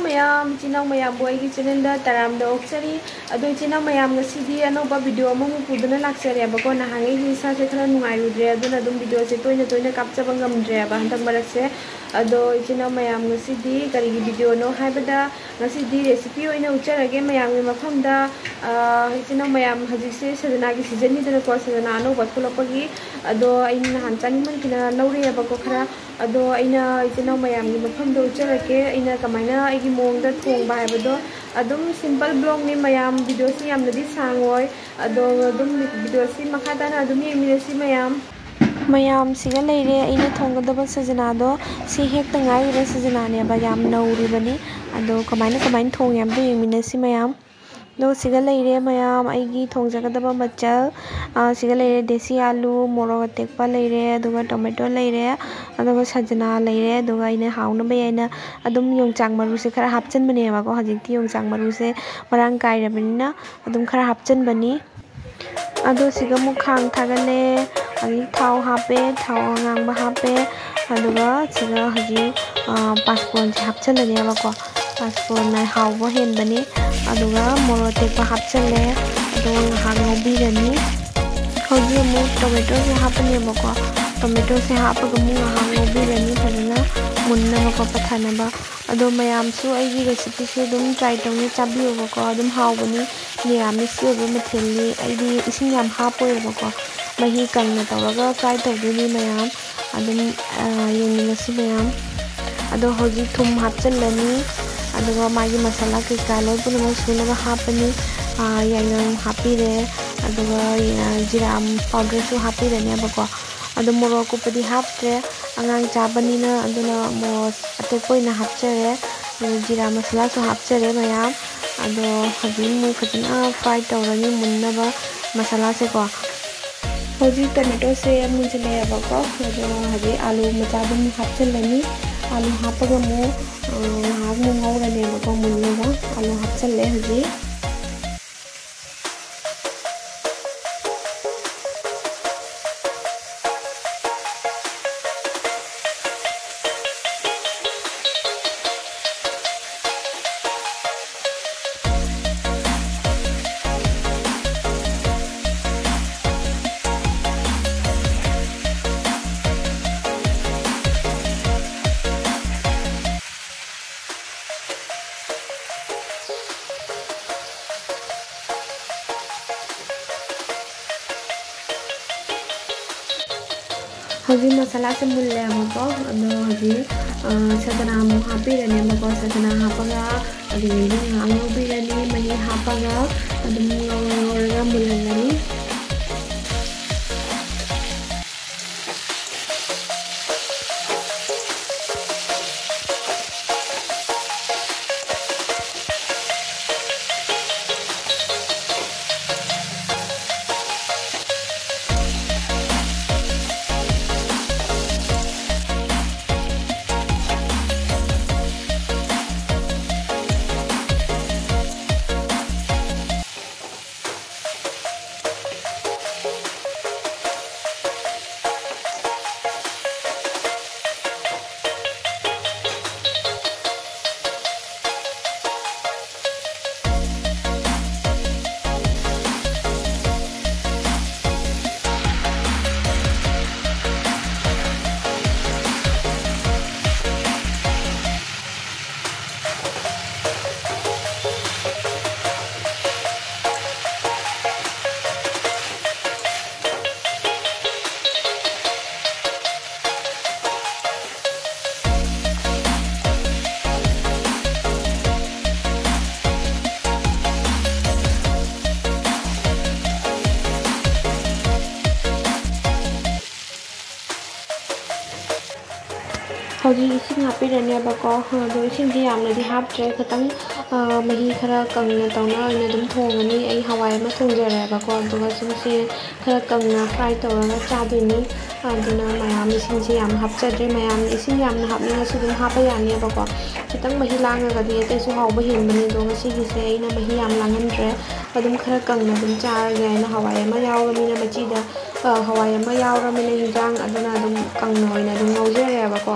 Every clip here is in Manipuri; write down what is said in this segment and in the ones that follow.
Chinaw mayam boy ki channel da taram da oksari ado chinaw mayam ngasidi anoba video amu puduna laksari abako na hangi hi sa se khara nungai rudre aduna dum video se toina kapchaba ngamdre ba hantak marakse ado chinaw mayam ngasidi kari video no haibada ngasidi recipe oina ucharage mayam ni mafamda chinaw mayam hajise sajana ki season ni dana ko sajana no batkulapagi ado aina han chaniman kina laure abako khara ado aina chinaw mayam ni mafamda ucharage aina kamaina igi mongda thongba haibado adum simple blog ni mayam video si yamnadi sangoi ado adum video si makhadana adum yemire si mayam siga leire aina thonggadaba sajana do si hekta ngai re sajana ne ba yam nauri bani ado kamaina thong yam do yemine si mayam do siga leire mayam aigi thongjagadaba machal siga leire desi alu morog tekpa leire aduga tomato leire aduga sajana leire aduga ina hauna ba yaina adum yongchang maru se khara hapchan bani ma ko hajikti yongchang maru se marang kai rabina adum khara hapchan bani ado siga mu khang thagale agi thau hape thau ngang ba hape aduga siga haji passport hapchan bani ma ko passport na haubo hen bani aduga moro tekpa hapchale ado hangobi rani hoji mu tomato se hapani bako tomato se hapaga mu hangobi rani phana munna bako pathana ba ado mayam su aigi recipe se dum try tawni chabiyo bako adum haubani niyami se ba matheli aidi ising yam hapoy bako mahi kanna tawraga try tawduni mayam adum yeni si mayam ado hoji thum hapchalani aduga magi masala ke kaloi pun masula ba hapani yang hapire aduga jira powder su hapire ne bako adu moro ko padi haptre angang chabani na aduna mo atekoi na hapchere jira masala su hapchere mayam ado hajin mu khajna fry tawrani munna ba masala se ko hoji tomato se munjale bako ado haji alu machabun hapchalani alu hapaga mu hak mu ngawrani bako munna ba alu hapchalle haji Haji masala se mulle bako ado haji sajana mu hapirani bako sajana hapaga adi angobirani mahi hapaga adum ngawraga mullani Hoji ising hapirani bako do ising di yamna di haptre khatang mahi khara kangna tawna ina dum thongani ai hawai ma thongjare bako aduga sumse khara kangna fry tawra chaduni aduna mayam ising se yam hapchadre mayam ising yamna hapninga su dum hapa yani bako kitang mahi langa ga di te su hawba hinbani do ngasi gi se ina mahi yam langendre adum khara kangna dum charage ina hawai ma yawramina machida hawai ma yawramina hinjang aduna dum kangna oina dum ngaujare bako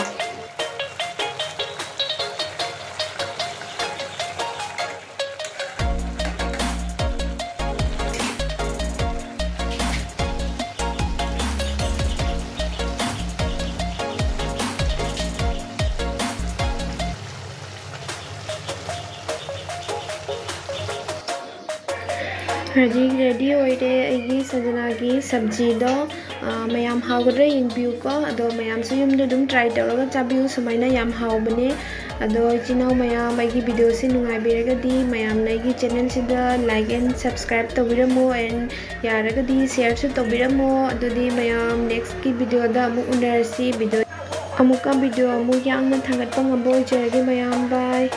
हजी रेडी होइरे सजना की सब्जी दो मैम हाउगद्रा यंगबियुको अदो मैम से युमदो दुम ट्राई तौरगा चाबियु सुमाइना याम हाउबने अदो इचिनाउ मैम आइगी वीडियो से नुंगाइबिरगदी मैम नाइगी चैनल सिदा लाइक एंड सब्सक्राइब तौबिरमो एंड यारगदी शेयर सु तौबिरमो अदोदी मैम नेक्स्ट की वीडियो दा अमु उनरसी वीडियो अमुका वीडियो अमु यामना थांगतपा ngabo इचरगे मैम बाय।